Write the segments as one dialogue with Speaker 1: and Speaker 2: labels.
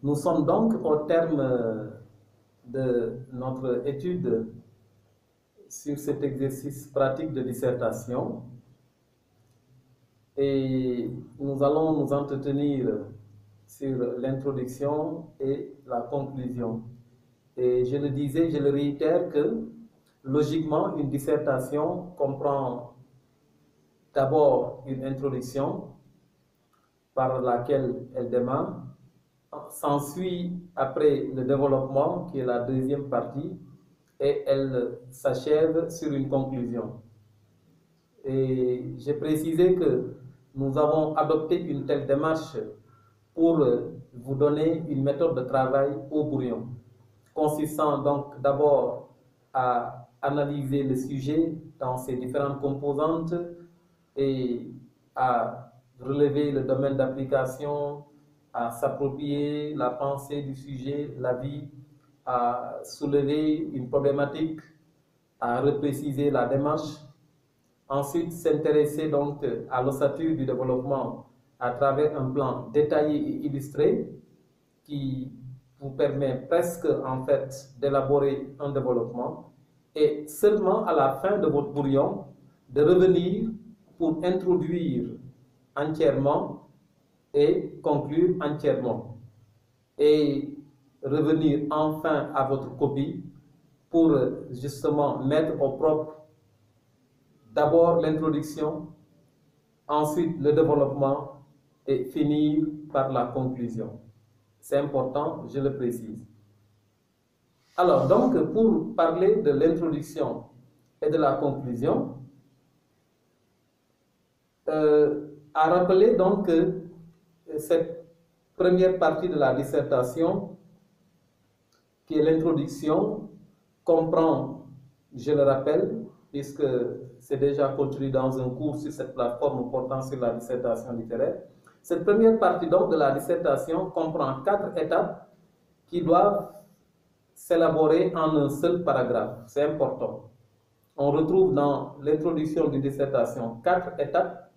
Speaker 1: Nous sommes donc au terme de notre étude sur cet exercice pratique de dissertation et nous allons nous entretenir sur l'introduction et la conclusion. Et je le disais, je le réitère que logiquement, une dissertation comprend d'abord une introduction par laquelle elle démarre. S'ensuit après le développement, qui est la deuxième partie, et elle s'achève sur une conclusion. Et j'ai précisé que nous avons adopté une telle démarche pour vous donner une méthode de travail au brouillon, consistant donc d'abord à analyser le sujet dans ses différentes composantes et à relever le domaine d'application, à s'approprier la pensée du sujet, la vie, à soulever une problématique, à repréciser la démarche. Ensuite, s'intéresser donc à l'ossature du développement à travers un plan détaillé et illustré qui vous permet presque en fait d'élaborer un développement et seulement à la fin de votre brouillon de revenir pour introduire entièrement et conclure entièrement et revenir enfin à votre copie pour justement mettre au propre d'abord l'introduction, ensuite le développement et finir par la conclusion. C'est important, je le précise. Alors, donc, pour parler de l'introduction et de la conclusion, à rappeler donc que cette première partie de la dissertation, qui est l'introduction, comprend, je le rappelle, puisque c'est déjà contenu dans un cours sur cette plateforme portant sur la dissertation littéraire. Cette première partie donc de la dissertation comprend 4 étapes qui doivent s'élaborer en un seul paragraphe. C'est important. On retrouve dans l'introduction d'une dissertation 4 étapes,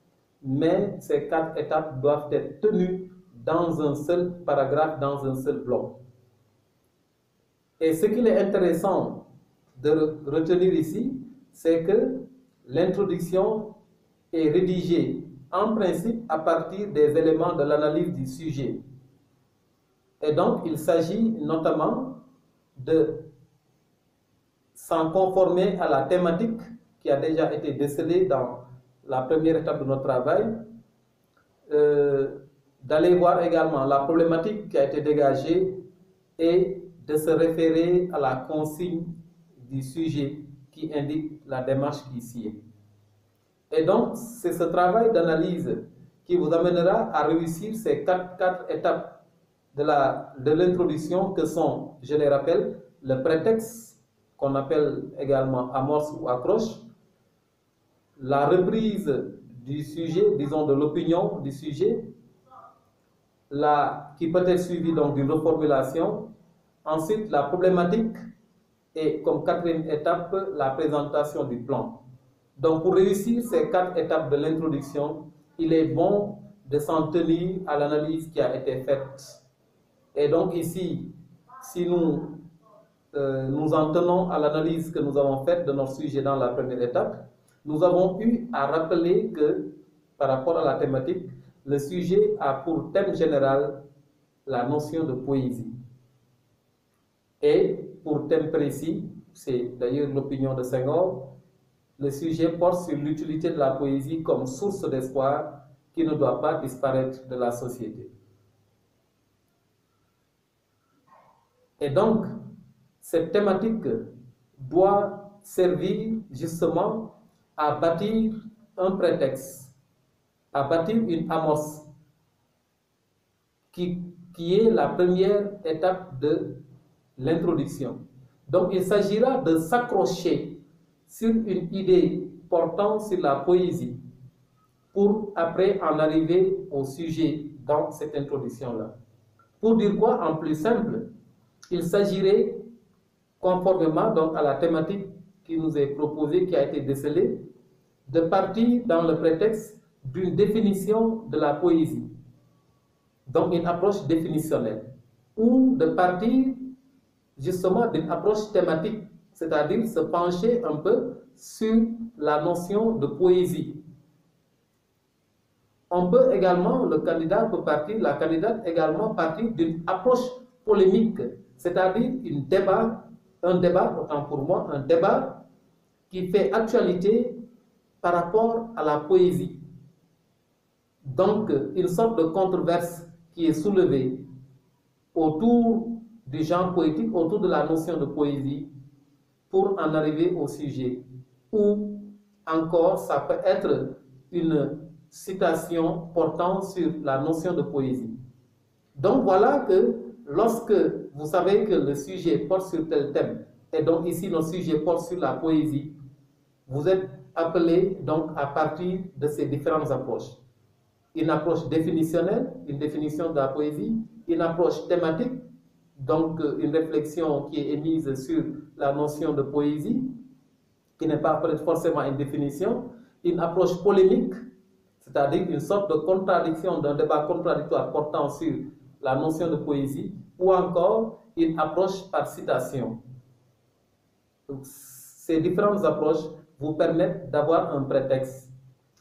Speaker 1: mais ces 4 étapes doivent être tenues dans un seul paragraphe, dans un seul bloc. Et ce qu'il est intéressant de retenir ici, c'est que l'introduction est rédigée en principe à partir des éléments de l'analyse du sujet. Et donc, il s'agit notamment de s'en conformer à la thématique qui a déjà été décelée dans la première étape de notre travail, d'aller voir également la problématique qui a été dégagée et de se référer à la consigne du sujet qui indique la démarche qui s'y est. Et donc, c'est ce travail d'analyse qui vous amènera à réussir ces quatre étapes de l'introduction que sont, je les rappelle, le prétexte, qu'on appelle également amorce ou accroche, la reprise du sujet, disons de l'opinion du sujet, qui peut être suivie donc d'une reformulation, ensuite la problématique et comme quatrième étape, la présentation du plan. Donc pour réussir ces 4 étapes de l'introduction, il est bon de s'en tenir à l'analyse qui a été faite. Et donc ici, si nous nous en tenons à l'analyse que nous avons faite de notre sujet dans la première étape, nous avons eu à rappeler que par rapport à la thématique, le sujet a pour thème général la notion de poésie. Et pour thème précis, c'est d'ailleurs l'opinion de Senghor, le sujet porte sur l'utilité de la poésie comme source d'espoir qui ne doit pas disparaître de la société. Et donc, cette thématique doit servir justement à bâtir un prétexte, à bâtir une amorce qui est la première étape de l'introduction. Donc, il s'agira de s'accrocher sur une idée portant sur la poésie pour après en arriver au sujet dans cette introduction-là. Pour dire quoi? En plus simple, il s'agirait, conformément donc à la thématique qui nous est proposée, qui a été décelée, de partir dans le prétexte d'une définition de la poésie. Donc une approche définitionnelle. ou de partir justement d'une approche thématique, c'est-à-dire se pencher un peu sur la notion de poésie. On peut également, le candidat peut partir, la candidate également partir d'une approche polémique, c'est-à-dire un débat, autant pour moi, un débat qui fait actualité par rapport à la poésie. Donc, une sorte de controverse qui est soulevée autour du genre poétique, autour de la notion de poésie, pour en arriver au sujet. Ou encore, ça peut être une citation portant sur la notion de poésie. Donc voilà que lorsque vous savez que le sujet porte sur tel thème, et donc ici notre sujet porte sur la poésie, vous êtes appelé donc à partir de ces différentes approches. Une approche définitionnelle, une définition de la poésie, une approche thématique, donc une réflexion qui est émise sur la notion de poésie, qui n'est pas forcément une définition, une approche polémique, c'est-à-dire une sorte de contradiction, d'un débat contradictoire portant sur la notion de poésie, ou encore une approche par citation. Donc, ces différentes approches vous permettent d'avoir un prétexte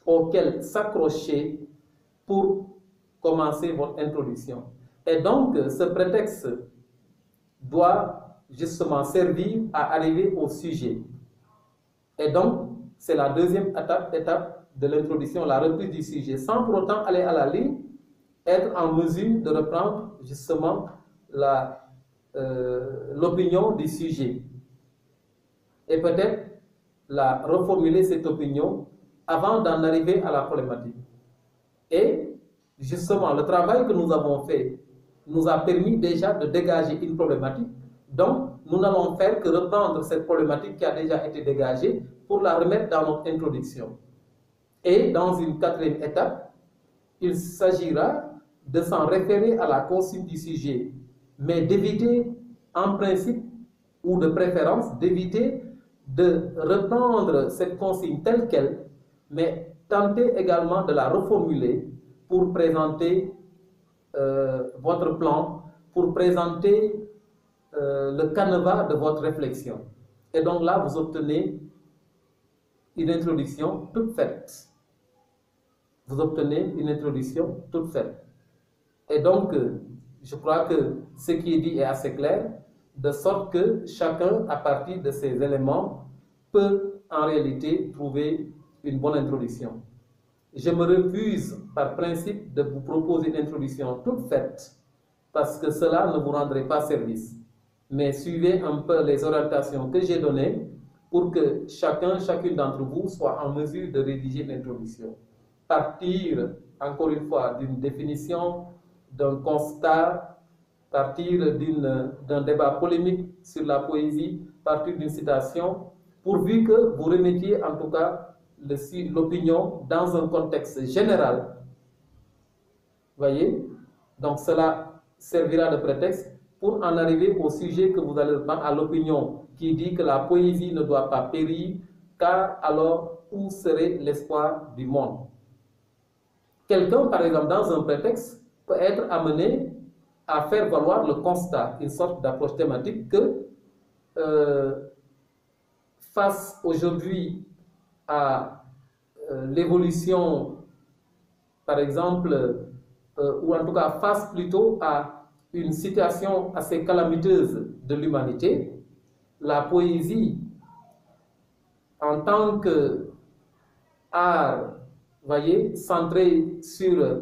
Speaker 1: auquel s'accrocher pour commencer votre introduction. Et donc, ce prétexte doit justement servir à arriver au sujet. Et donc, c'est la deuxième étape de l'introduction, la reprise du sujet, sans pour autant aller à la ligne, être en mesure de reprendre justement l'opinion du sujet. Et peut-être reformuler cette opinion avant d'en arriver à la problématique. Et justement, le travail que nous avons fait nous a permis déjà de dégager une problématique. Donc, nous n'allons faire que reprendre cette problématique qui a déjà été dégagée pour la remettre dans notre introduction. Et dans une quatrième étape, il s'agira de s'en référer à la consigne du sujet, mais d'éviter, en principe ou de préférence, d'éviter de reprendre cette consigne telle qu'elle, mais tenter également de la reformuler pour présenter votre plan, pour présenter le canevas de votre réflexion. Et donc là, vous obtenez une introduction toute faite. Vous obtenez une introduction toute faite. Et donc, je crois que ce qui est dit est assez clair, de sorte que chacun, à partir de ces éléments, peut en réalité trouver une bonne introduction. Je me refuse par principe de vous proposer une introduction toute faite, parce que cela ne vous rendrait pas service. Mais suivez un peu les orientations que j'ai données pour que chacune d'entre vous soit en mesure de rédiger l'introduction. Partir, encore une fois, d'une définition, d'un constat, partir d'un débat polémique sur la poésie, partir d'une citation, pourvu que vous remettiez en tout cas l'opinion dans un contexte général. Voyez? Donc cela servira de prétexte pour en arriver au sujet que vous allez reprendre, à l'opinion qui dit que la poésie ne doit pas périr, car alors où serait l'espoir du monde? Quelqu'un, par exemple, dans un prétexte, peut être amené à faire valoir le constat, une sorte d'approche thématique que face aujourd'hui à l'évolution, par exemple, ou en tout cas face plutôt à une situation assez calamiteuse de l'humanité, la poésie, en tant qu'art, voyez, centré sur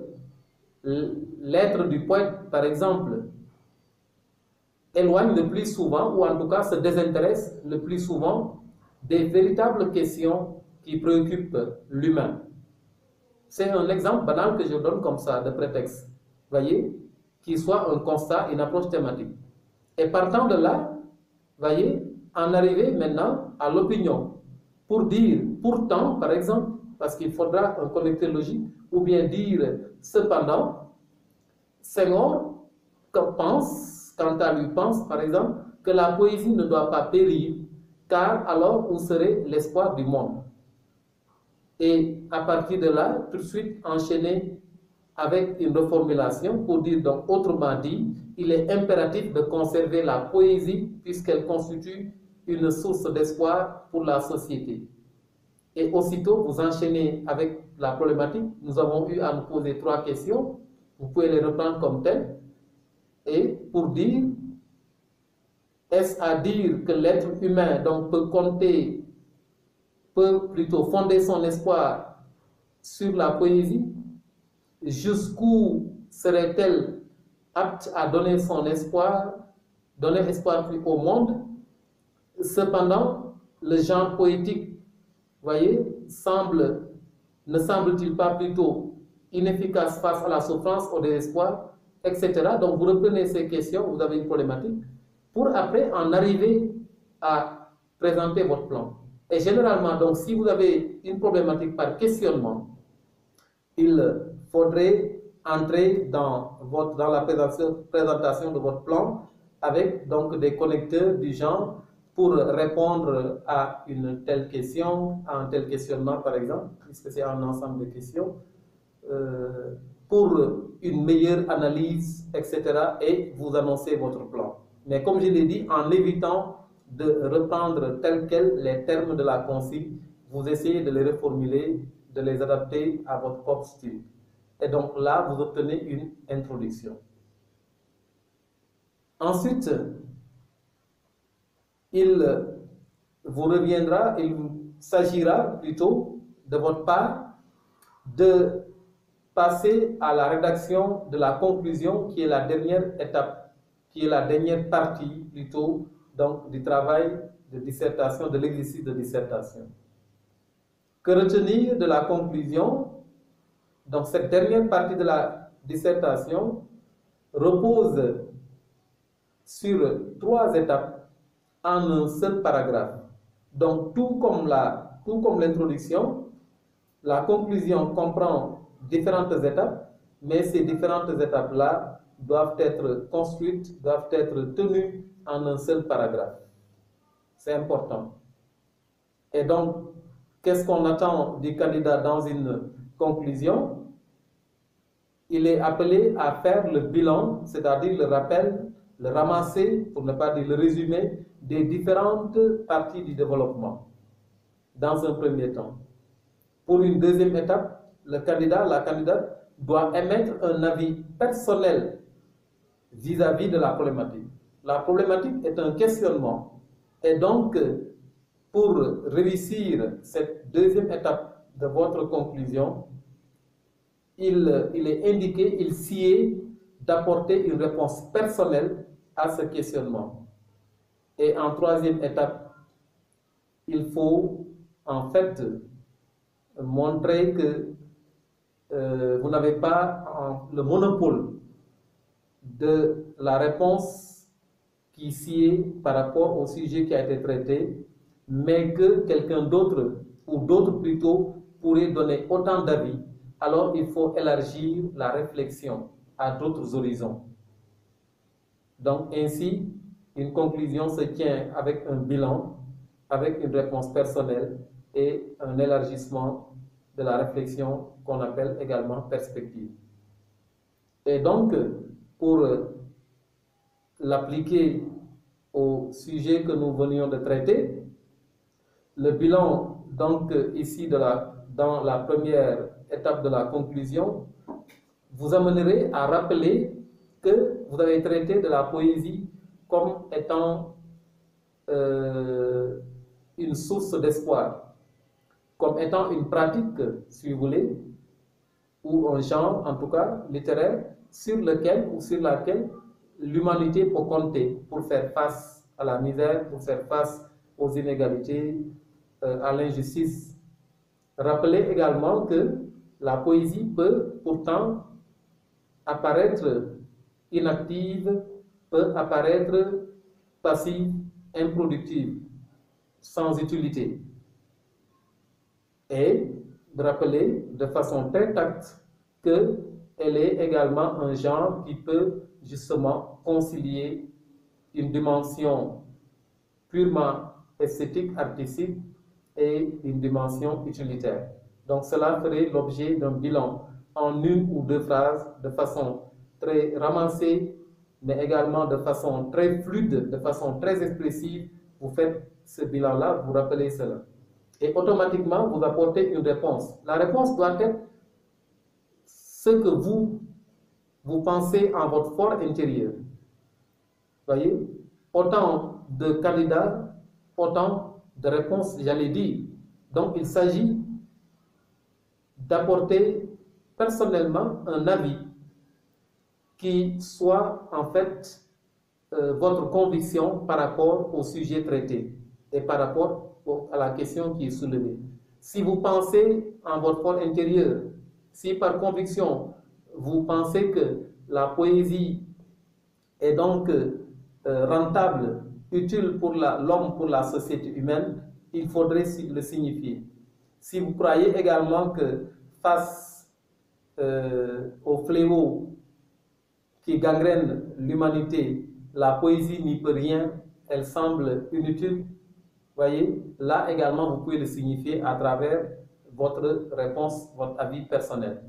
Speaker 1: l'être du poète, par exemple, éloigne le plus souvent, ou en tout cas se désintéresse le plus souvent des véritables questions qui préoccupent l'humain. C'est un exemple banal que je donne comme ça, de prétexte, voyez, qui soit un constat, une approche thématique. Et partant de là, voyez, en arriver maintenant à l'opinion, pour dire pourtant, par exemple, parce qu'il faudra un connecteur logique, ou bien dire cependant, Senghor pense, quant à lui pense, par exemple, que la poésie ne doit pas périr, car alors où serait l'espoir du monde? Et à partir de là, tout de suite enchaîner avec une reformulation pour dire, donc, autrement dit, il est impératif de conserver la poésie puisqu'elle constitue une source d'espoir pour la société. Et aussitôt, vous enchaînez avec la problématique. Nous avons eu à nous poser 3 questions. Vous pouvez les reprendre comme telles. Et pour dire, est-ce à dire que l'être humain donc, peut plutôt fonder son espoir sur la poésie? Jusqu'où serait-elle apte à donner son espoir, donner espoir au monde? Cependant, le genre poétique, voyez, ne semble-t-il pas plutôt inefficace face à la souffrance, au désespoir, etc. Donc vous reprenez ces questions, vous avez une problématique, pour après en arriver à présenter votre plan. Et généralement, donc, si vous avez une problématique par questionnement, il faudrait entrer dans la présentation de votre plan avec donc des connecteurs du genre pour répondre à une telle question, à un tel questionnement par exemple, puisque c'est un ensemble de questions, pour une meilleure analyse, etc. et vous annoncer votre plan. Mais comme je l'ai dit, en évitant de reprendre tels quels les termes de la consigne, vous essayez de les reformuler, de les adapter à votre propre style. Et donc là, vous obtenez une introduction. Ensuite, il s'agira plutôt de votre part de passer à la rédaction de la conclusion qui est la dernière étape, qui est la dernière partie plutôt donc, du travail de dissertation, de l'exercice de dissertation. Que retenir de la conclusion? Donc cette dernière partie de la dissertation repose sur 3 étapes en un seul paragraphe. Donc tout comme l'introduction, la conclusion comprend différentes étapes, mais ces différentes étapes-là doivent être construites, doivent être tenues en un seul paragraphe. C'est important. Et donc, qu'est-ce qu'on attend du candidat dans une conclusion? Il est appelé à faire le bilan, c'est-à-dire le rappel, le ramasser, pour ne pas dire le résumé, des différentes parties du développement, dans un premier temps. Pour une deuxième étape, le candidat, la candidate, doit émettre un avis personnel vis-à-vis de la problématique. La problématique est un questionnement. Et donc, pour réussir cette deuxième étape de votre conclusion, il est indiqué, il sied d'apporter une réponse personnelle à ce questionnement. Et en troisième étape, il faut en fait montrer que vous n'avez pas le monopole de la réponse qui sied par rapport au sujet qui a été traité, mais que quelqu'un d'autre, ou d'autres plutôt, pourrait donner autant d'avis. Alors il faut élargir la réflexion à d'autres horizons. Donc ainsi, une conclusion se tient avec un bilan, avec une réponse personnelle et un élargissement de la réflexion qu'on appelle également perspective. Et donc, pour l'appliquer au sujet que nous venions de traiter, le bilan, donc ici dans la première étape de la conclusion, vous amènerait à rappeler que vous avez traité de la poésie comme étant une source d'espoir, comme étant une pratique, si vous voulez, ou un genre, en tout cas, littéraire, sur lequel ou sur laquelle l'humanité peut compter pour faire face à la misère, pour faire face aux inégalités, à l'injustice. Rappelez également que la poésie peut pourtant apparaître inactive, peut apparaître passive, improductive, sans utilité. Et de rappeler de façon très tacte qu'elle est également un genre qui peut justement concilier une dimension purement esthétique, artistique et une dimension utilitaire. Donc cela ferait l'objet d'un bilan en une ou deux phrases, de façon très ramassée, mais également de façon très fluide, de façon très expressive, vous faites ce bilan-là, vous rappelez cela. Et automatiquement, vous apportez une réponse. La réponse doit être ce que vous pensez en votre fort intérieur. Voyez, autant de candidats, autant de réponses, j'allais dire. Donc, il s'agit d'apporter personnellement un avis qui soit en fait votre conviction par rapport au sujet traité et par rapport à la question qui est soulevée. Si vous pensez en votre fort intérieur, si par conviction vous pensez que la poésie est donc rentable, utile pour l'homme, pour la société humaine, il faudrait le signifier. Si vous croyez également que face au fléau qui gangrène l'humanité, la poésie n'y peut rien, elle semble inutile, voyez, là également vous pouvez le signifier à travers votre réponse, votre avis personnel.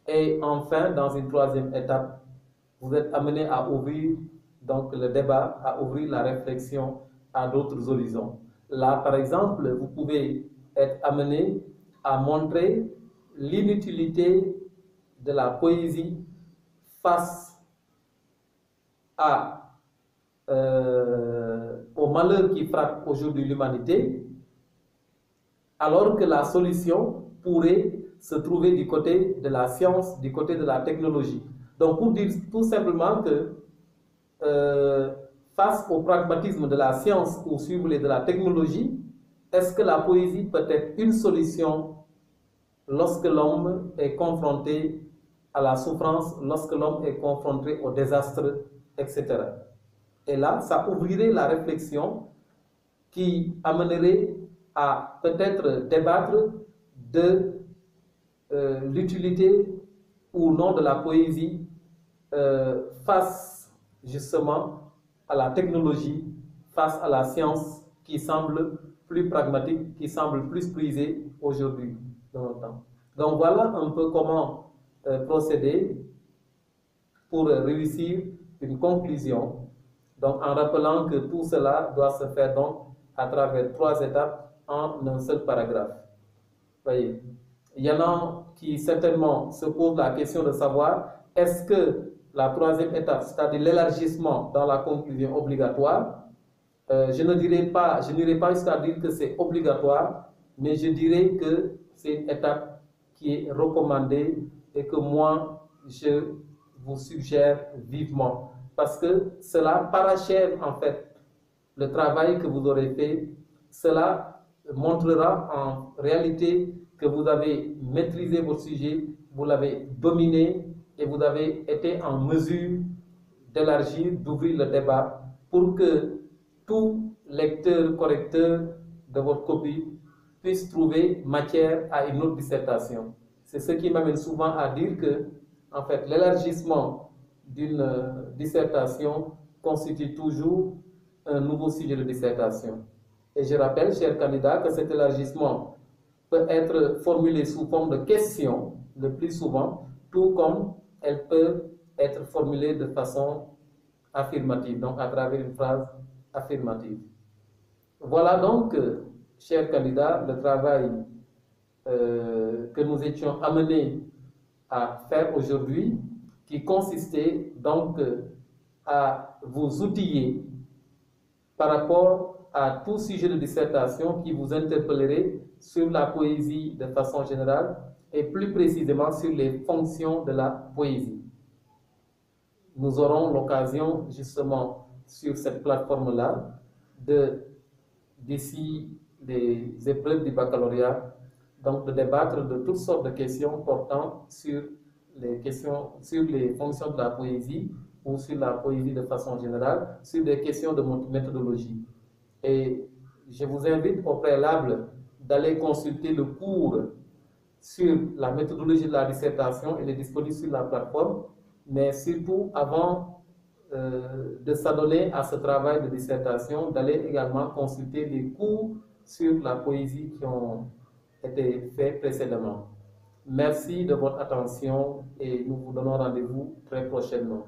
Speaker 1: Et enfin, dans une troisième étape, vous êtes amené à ouvrir donc le débat, à ouvrir la réflexion à d'autres horizons. Là, par exemple, vous pouvez être amené à montrer l'inutilité de la poésie face au malheur qui frappe aujourd'hui l'humanité, alors que la solution pourrait se trouver du côté de la science, du côté de la technologie. Donc, pour dire tout simplement que face au pragmatisme de la science ou si vous voulez de la technologie, est-ce que la poésie peut être une solution lorsque l'homme est confronté à la souffrance, lorsque l'homme est confronté au désastre, etc. Et là, ça ouvrirait la réflexion qui amènerait à peut-être débattre de l'utilité ou non de la poésie face justement à la technologie, face à la science qui semble plus pragmatique, qui semble plus prisée aujourd'hui dans notre temps. Donc voilà un peu comment procéder pour réussir une conclusion. Donc en rappelant que tout cela doit se faire donc à travers 3 étapes en un seul paragraphe. Voyez, il y en a qui certainement se posent la question de savoir est-ce que la 3e étape, c'est-à-dire l'élargissement dans la conclusion obligatoire, je n'irai pas jusqu'à dire que c'est obligatoire, mais je dirais que c'est une étape qui est recommandée et que moi, je vous suggère vivement. Parce que cela parachève en fait le travail que vous aurez fait. Cela montrera en réalité que vous avez maîtrisé votre sujet, vous l'avez dominé et vous avez été en mesure d'élargir, d'ouvrir le débat pour que tout lecteur, correcteur de votre copie puisse trouver matière à une autre dissertation. C'est ce qui m'amène souvent à dire que, en fait, l'élargissement d'une dissertation constitue toujours un nouveau sujet de dissertation. Et je rappelle, chers candidats, que cet élargissement peut être formulé sous forme de questions le plus souvent, tout comme elle peut être formulée de façon affirmative, donc à travers une phrase affirmative. Voilà donc, chers candidats, le travail que nous étions amenés à faire aujourd'hui, qui consistait donc à vous outiller par rapport à tout sujet de dissertation qui vous interpellerait sur la poésie de façon générale et plus précisément sur les fonctions de la poésie. Nous aurons l'occasion justement sur cette plateforme-là d'ici les épreuves du baccalauréat, donc de débattre de toutes sortes de questions portant sur les fonctions de la poésie ou sur la poésie de façon générale, sur des questions de méthodologie. Et je vous invite au préalable d'aller consulter le cours sur la méthodologie de la dissertation. Il est disponible sur la plateforme, mais surtout avant de s'adonner à ce travail de dissertation, d'aller également consulter les cours sur la poésie qui ont été faits précédemment. Merci de votre attention et nous vous donnons rendez-vous très prochainement.